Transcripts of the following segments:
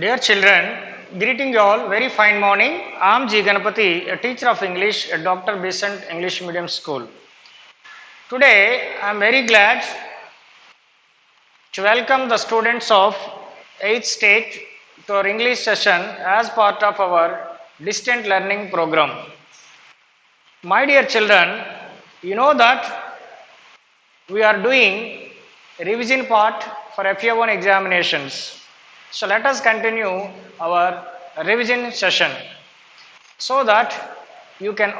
Dear children, greeting you all. Very fine morning. I am G. Ganapati, a teacher of English at Dr. Besant English Medium School. Today, I am very glad to welcome the students of 8th state to our English session as part of our distant learning program. My dear children, you know that we are doing revision part for FA1 examinations. So let us continue our revision session so that you can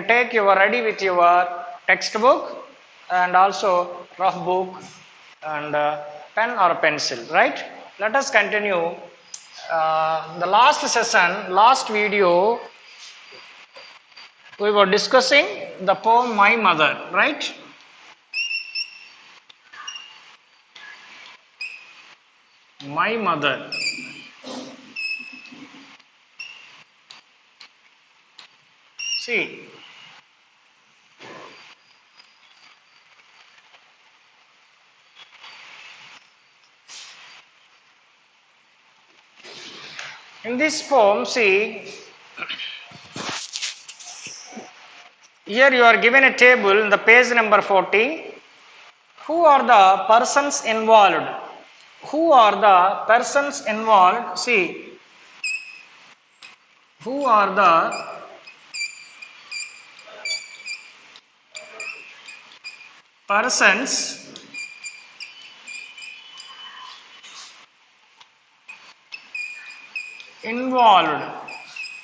take your ready with your textbook and also rough book and pen or pencil, right? Let us continue. The last session, last video, we were discussing the poem My Mother, right? My mother. See, in this poem, see, here you are given a table in the page number 40. Who are the persons involved? Who are the persons involved? See, who are the persons involved?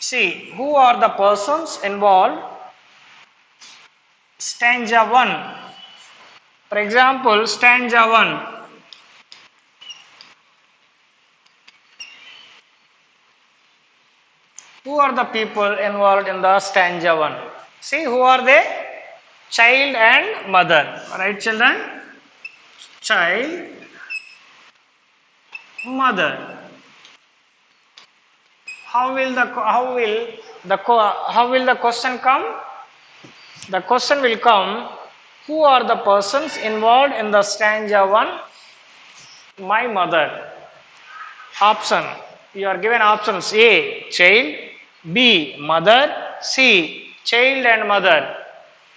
See, who are the persons involved? Stanza 1. For example, stanza 1. Who are the people involved in the stanza 1? See, who are they? Child and mother. Right, children? Child, mother. How will the question come? The question will come, who are the persons involved in the stanza 1? My mother. Option. You are given options A, child, B, mother, C, child and mother.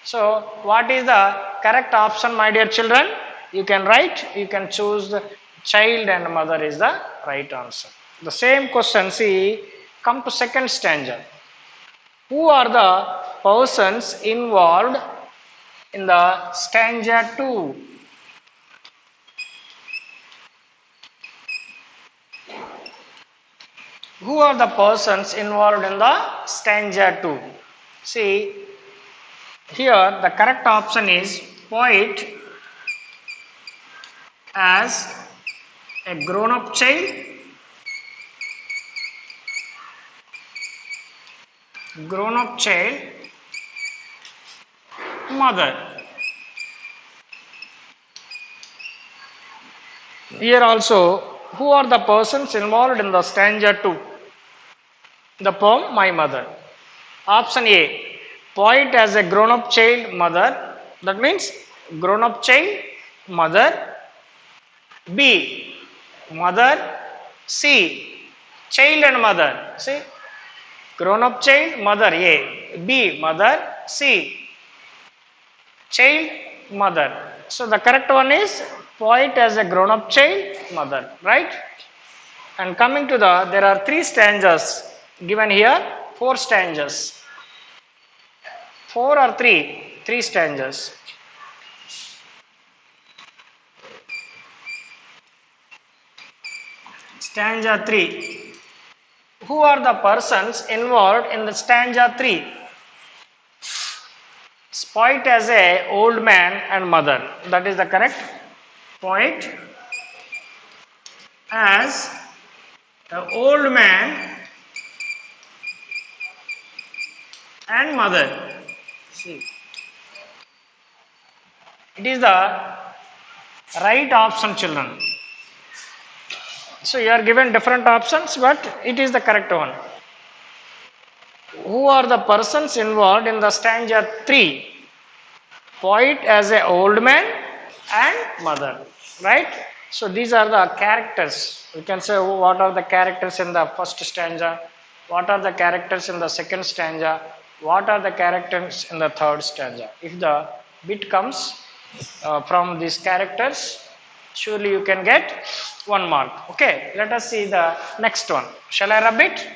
So, what is the correct option, my dear children? You can write, you can choose the child and mother is the right answer. The same question, see, come to second stanza. Who are the persons involved in the stanza 2? Who are the persons involved in the stanza 2? See, here the correct option is poet as a grown-up child, mother. Here also, who are the persons involved in the stanza 2? The poem My Mother. Option A, poet as a grown-up child, mother. That means grown-up child, mother. B, mother. C, child and mother. See, grown-up child, mother. A. B, mother. C, child, mother. So the correct one is poet as a grown-up child, mother, right? And coming to there are 3 stanzas given here, 4 stanzas. 4 or 3? 3 stanzas. Stanza 3. Who are the persons involved in the stanza 3? Poet as a old man and mother. That is the correct. Poet as an old man and mother. See, it is the right option, children. So you are given different options, but it is the correct one. Who are the persons involved in the stanza 3? Poet as a old man and mother, right? So these are the characters. We can say what are the characters in the first stanza, what are the characters in the second stanza, what are the characters in the third stanza. If the bit comes from these characters, surely you can get 1 mark. Okay, let us see the next one. Shall I rub it?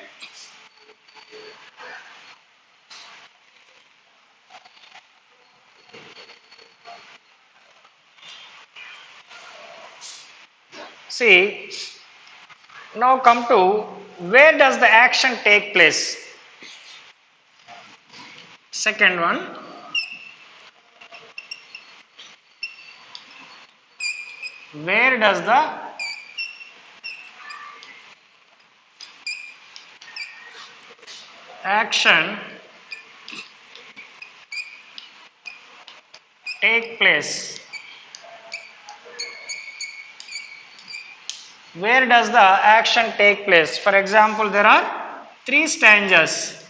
See, now come to where does the action take place? Second one, where does the action take place? Where does the action take place? For example, there are 3 stanzas.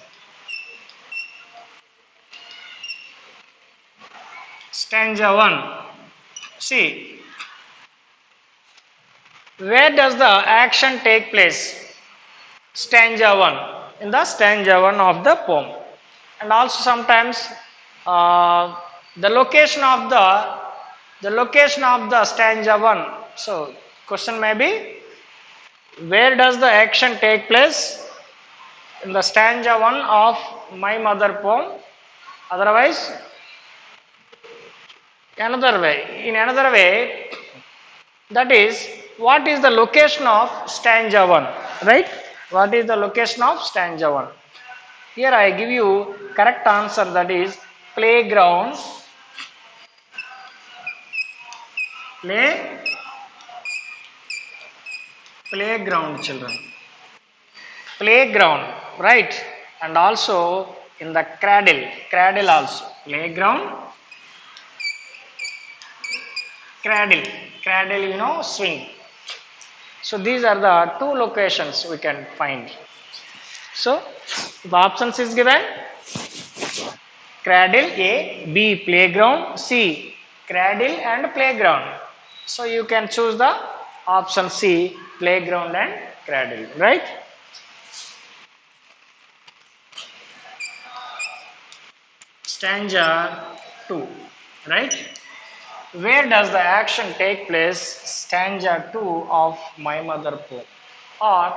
Stanza 1. See, where does the action take place? Stanza 1. In the stanza 1 of the poem. And also sometimes uh, the location of the stanza 1. So question may be, where does the action take place? In the stanza 1 of My Mother poem. Otherwise, in another way, that is, what is the location of stanza 1, right? What is the location of stanza 1? Here I give you correct answer, that is playground, playground children, playground, right? And also in the cradle also, playground, cradle, swing. So these are the 2 locations we can find. So the options is given: cradle A, B playground, C cradle and playground. So you can choose the option C, playground and cradle, right? Stanza 2, right? Where does the action take place? Stanza 2 of My Mother poem. Or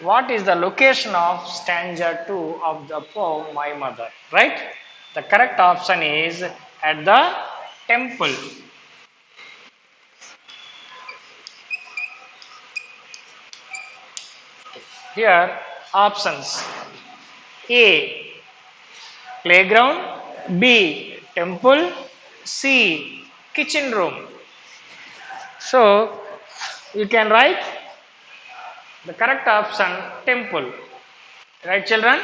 what is the location of stanza 2 of the poem My Mother, right? The correct option is at the temple. Here options: A playground, B temple, C kitchen room. So you can write the correct option, temple. Right, children?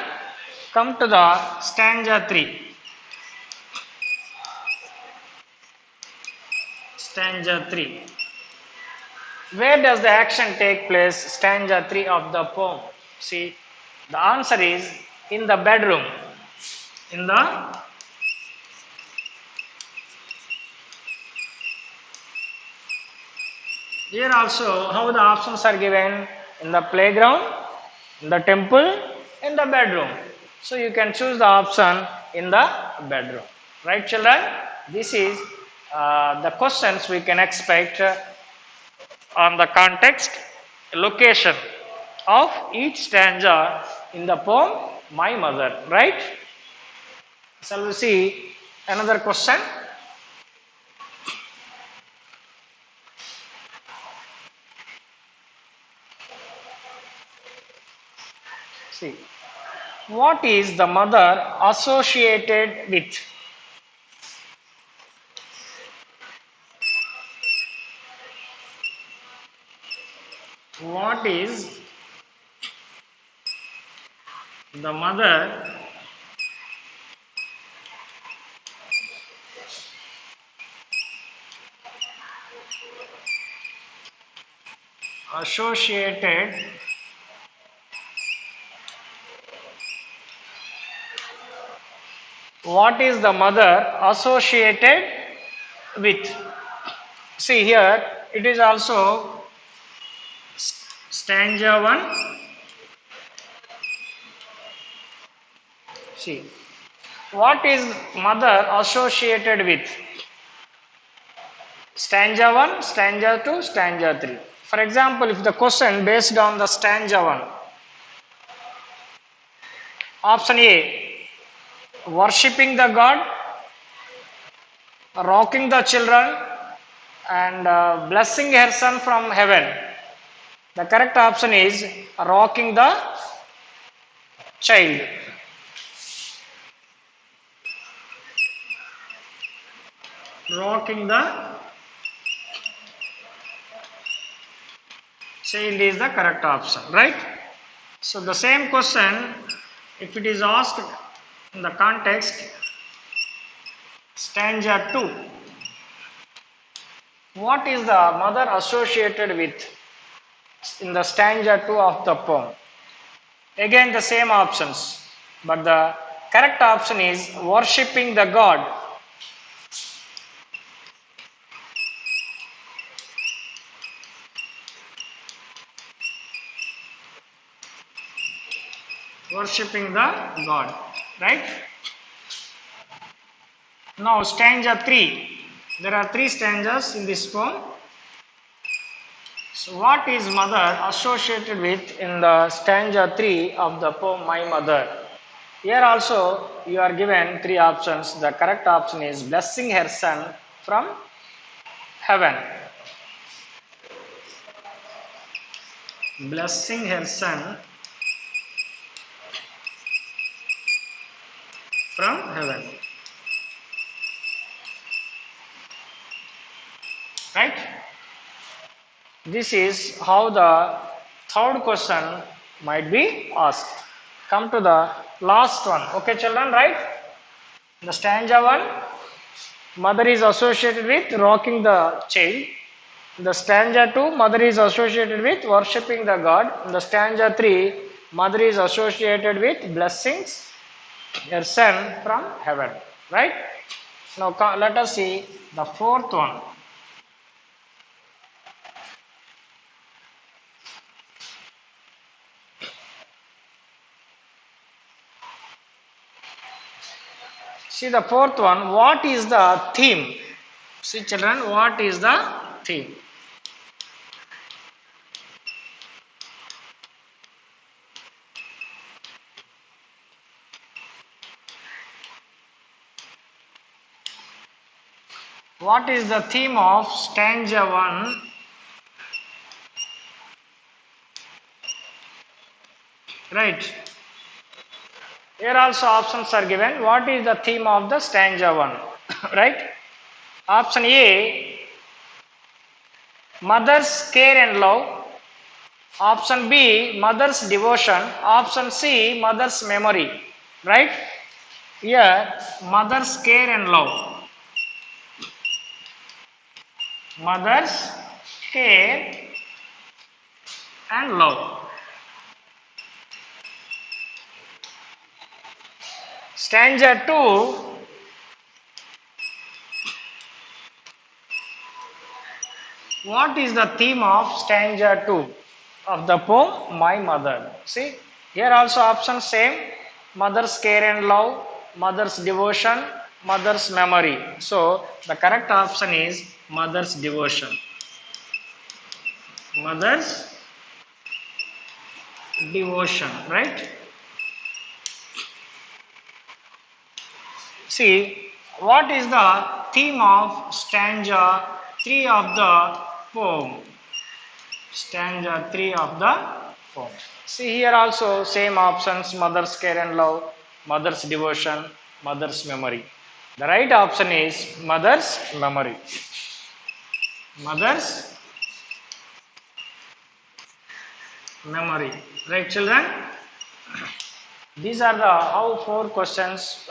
Come to the stanza 3. Stanza 3. Where does the action take place? Stanza 3 of the poem. See, the answer is in the bedroom. In the Here also, how the options are given: in the playground, in the temple, in the bedroom. So you can choose the option in the bedroom. Right, children? This is the questions we can expect on the context, location of each stanza in the poem My Mother. Right? Shall we see another question? See, what is the mother associated with? What is the mother associated what is the mother associated with? See here, it is also stanza 1. See, what is mother associated with? Stanza 1, stanza 2, stanza 3. For example, if the question based on the stanza 1, option A, worshipping the God, rocking the children, and blessing her son from heaven. The correct option is rocking the child. Rocking the child is the correct option, right? So the same question, if it is asked in the context stanza 2, what is the mother associated with in the stanza 2 of the poem? Again the same options, but the correct option is worshipping the God. Worshipping the God, right? Now stanza 3. There are 3 stanzas in this poem. So what is mother associated with in the stanza 3 of the poem My Mother? Here also you are given 3 options. The correct option is blessing her son from heaven. Blessing her son from heaven. Right? This is how the third question might be asked. Come to the last one. Okay, children, right? The stanza 1, mother is associated with rocking the child. The stanza 2, mother is associated with worshipping the God. The stanza 3, mother is associated with blessings her son from heaven. Right? Now let us see the fourth one. See the fourth one, what is the theme? See children, what is the theme? What is the theme of stanza 1? Right. Here also options are given. What is the theme of the stanza 1? Right. Option A, mother's care and love. Option B, mother's devotion. Option C, mother's memory. Right. Here, mother's care and love. Mother's care and love. Stanza 2, what is the theme of stanza 2 of the poem My Mother? See, here also options same, mother's care and love, mother's devotion, mother's memory. So, the correct option is mother's devotion. Mother's devotion, right? See, what is the theme of stanza 3 of the poem? Stanza 3 of the poem. See here also same options, mother's care and love, mother's devotion, mother's memory. The right option is mother's memory. Mother's memory. Right children? These are the how 4 questions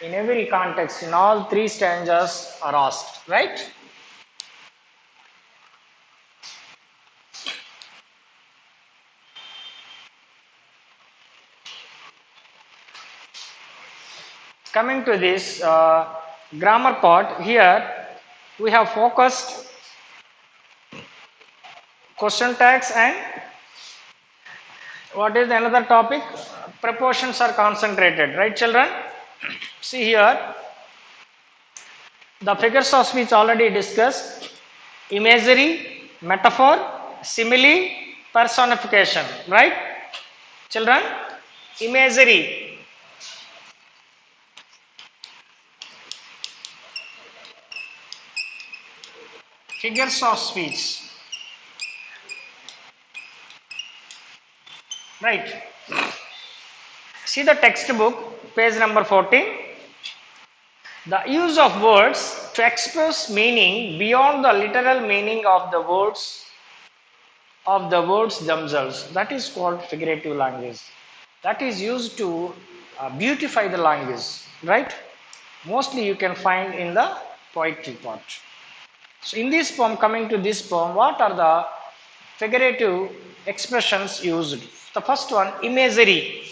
in every context, in all 3 stanzas are asked, right? Coming to this grammar part, here we have focused question tags and what is the another topic? Proportions are concentrated, right children? See here, the figures of speech already discussed, imagery, metaphor, simile, personification, right children? Imagery, figures of speech, right? See the textbook, page number 14. The use of words to express meaning beyond the literal meaning of the words themselves. That is called figurative language. That is used to beautify the language, right? Mostly you can find in the poetry part. So in this poem, coming to this poem, what are the figurative expressions used? The first one, imagery.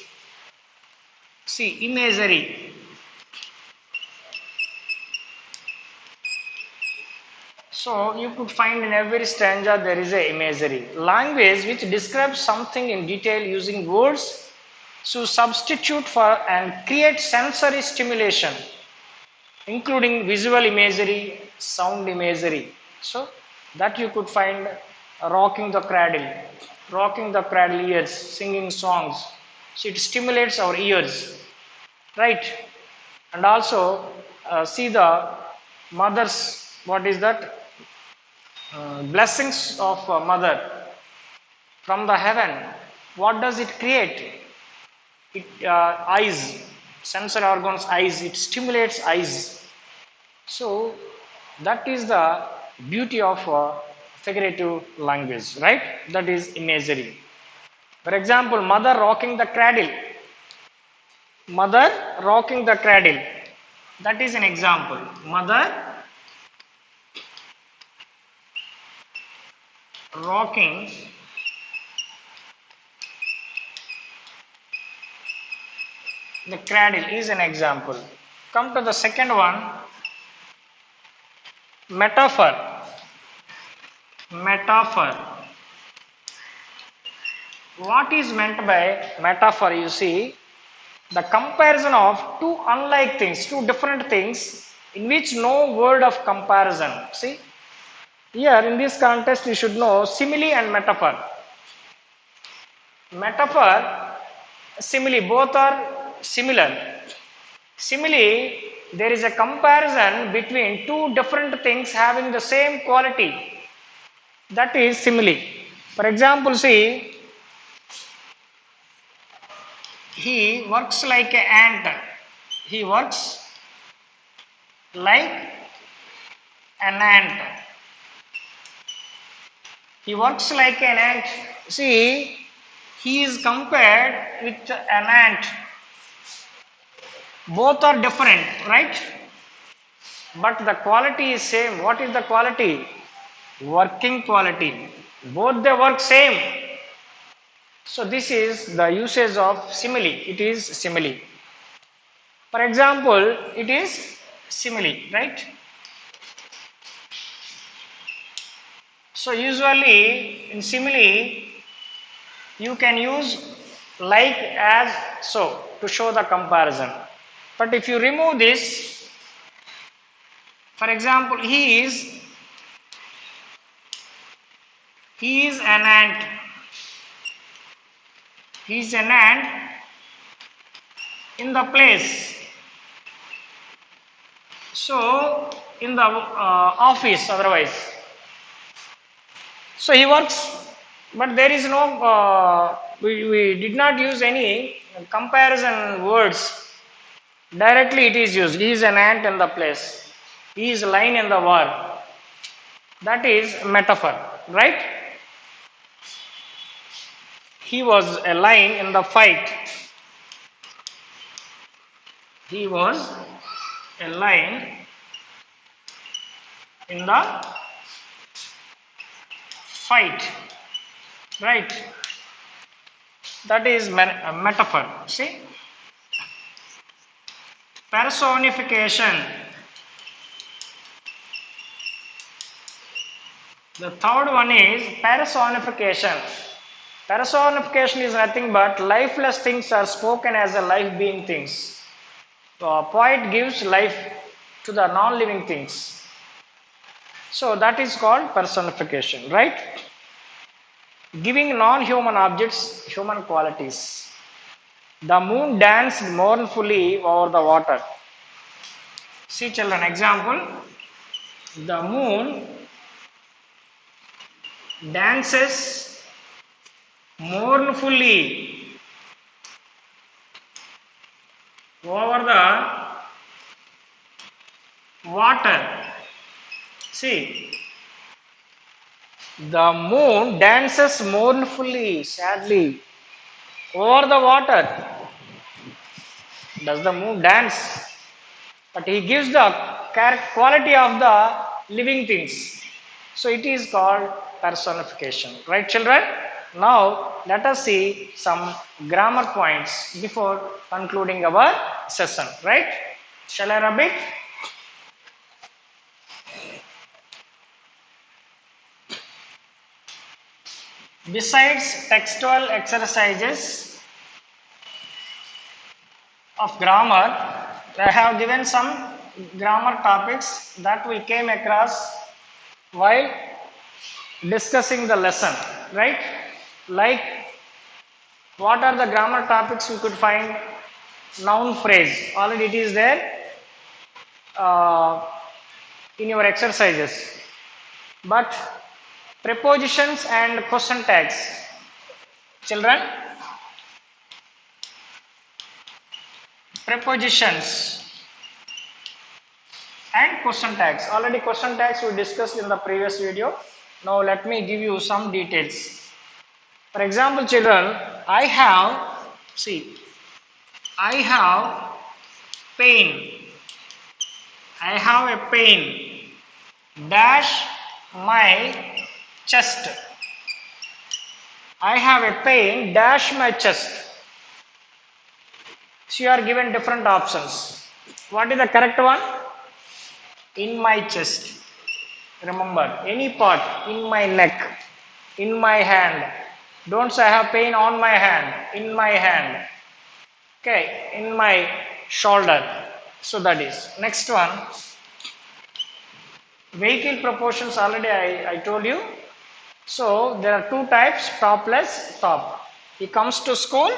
See, imagery. So you could find in every stanza there is a imagery. Language which describes something in detail using words to substitute for and create sensory stimulation, including visual imagery, sound imagery. So that you could find rocking the cradle ears, singing songs. So it stimulates our ears, right? And also see the mother's, what is that? Blessings of a mother from the heaven. What does it create? It eyes, sensory organs, eyes. It stimulates eyes. So that is the beauty of figurative language, right? That is imagery. For example, mother rocking the cradle. Mother rocking the cradle. That is an example. Mother rocking the cradle is an example. Come to the second one, metaphor. Metaphor. What is meant by metaphor? You see, the comparison of two unlike things, two different things in which no word of comparison. See, here in this context you should know simile and metaphor. Metaphor, simile, both are similar. Simile, there is a comparison between two different things having the same quality. That is simile. For example, see, he works like an ant. He works like an ant. He works like an ant. See, he is compared with an ant. Both are different, right? But the quality is same. What is the quality? Working quality. Both they work same. So this is the usage of simile. It is simile. For example, it is simile, right? So usually in simile, you can use like as so to show the comparison. But if you remove this, for example, he is an ant. He is an ant in the place. So in the office otherwise. So he works, but there is no, we did not use any comparison words. Directly it is used. He is an ant in the place. He is lying in the war. That is metaphor, right? He was a lion in the fight. He was a lion in the fight, right? That is a metaphor. See, personification. The third one is personification. Personification is nothing but lifeless things are spoken as a life being things. So a poet gives life to the non-living things. So that is called personification, right? Giving non-human objects human qualities. The moon danced mournfully over the water. See children, example. The moon dances mournfully over the water. See, the moon dances mournfully, sadly over the water. Does the moon dance? But he gives the quality of the living things. So it is called personification. Right, children? Now let us see some grammar points before concluding our session. Right? Shall I rub it? Besides textual exercises of grammar, I have given some grammar topics that we came across while discussing the lesson, right? Like, what are the grammar topics we could find? Noun phrase, already it is there uh, in your exercises. But prepositions and question tags, children, prepositions and question tags. Already question tags we discussed in the previous video. Now let me give you some details. For example, children, I have pain. I have a pain. Dash my chest. I have a pain. Dash my chest. So you are given different options. What is the correct one? In my chest. Remember, any part, in my neck, in my hand. Don't say I have pain on my hand, in my hand. Okay, in my shoulder. So that is. Next one. Vehicle proportions, already I told you. So there are two types, topless, top. He comes to school.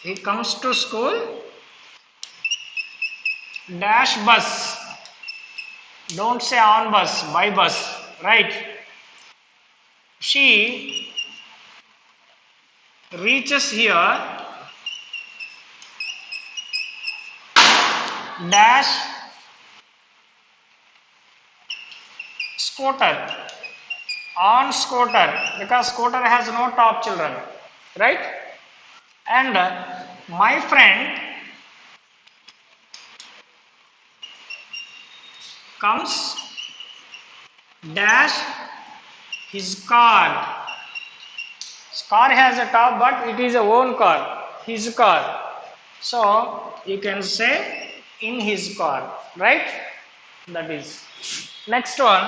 He comes to school. Dash bus. Don't say on bus, by bus, right? She reaches here. Dash scooter. On scooter, because scooter has no top, children, right? And my friend comes. Dash his car. His car has a top, but it is a own car, his car. So you can say in his car, right? That is. Next one.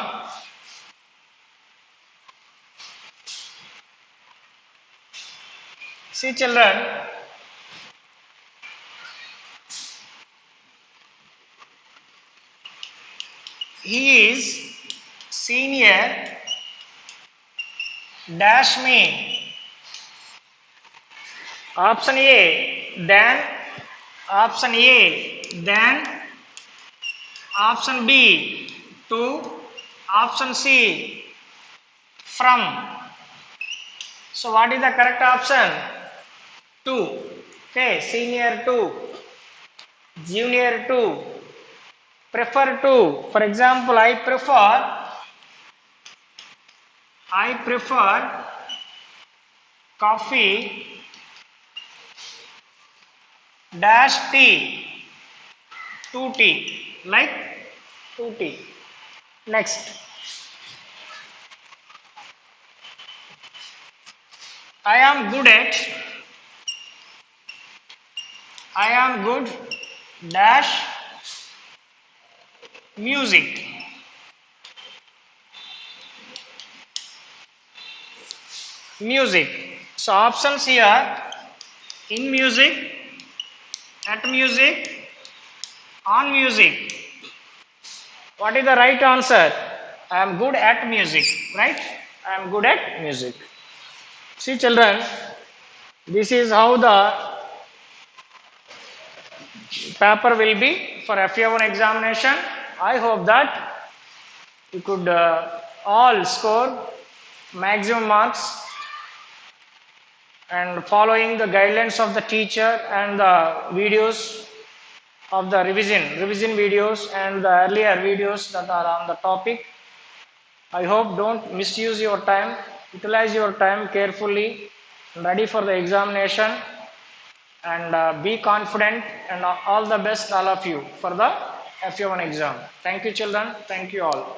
See children, he is senior dash me. Option A, then option A, then option B, to option C, from. So what is the correct option? 2. Okay, senior 2, junior 2, prefer 2. For example, I prefer coffee dash tea, 2 tea, like 2 tea. Next, I am good dash music. music. So options here: in music, at music, on music. What is the right answer? I am good at music, right? I am good at music. See, children, this is how the paper will be for FA1 examination. I hope that you could all score maximum marks and following the guidelines of the teacher and the videos of the revision videos and the earlier videos that are on the topic. I hope don't misuse your time, utilize your time carefully, ready for the examination, and be confident, and all the best all of you for the FA1 exam. Thank you children, thank you all.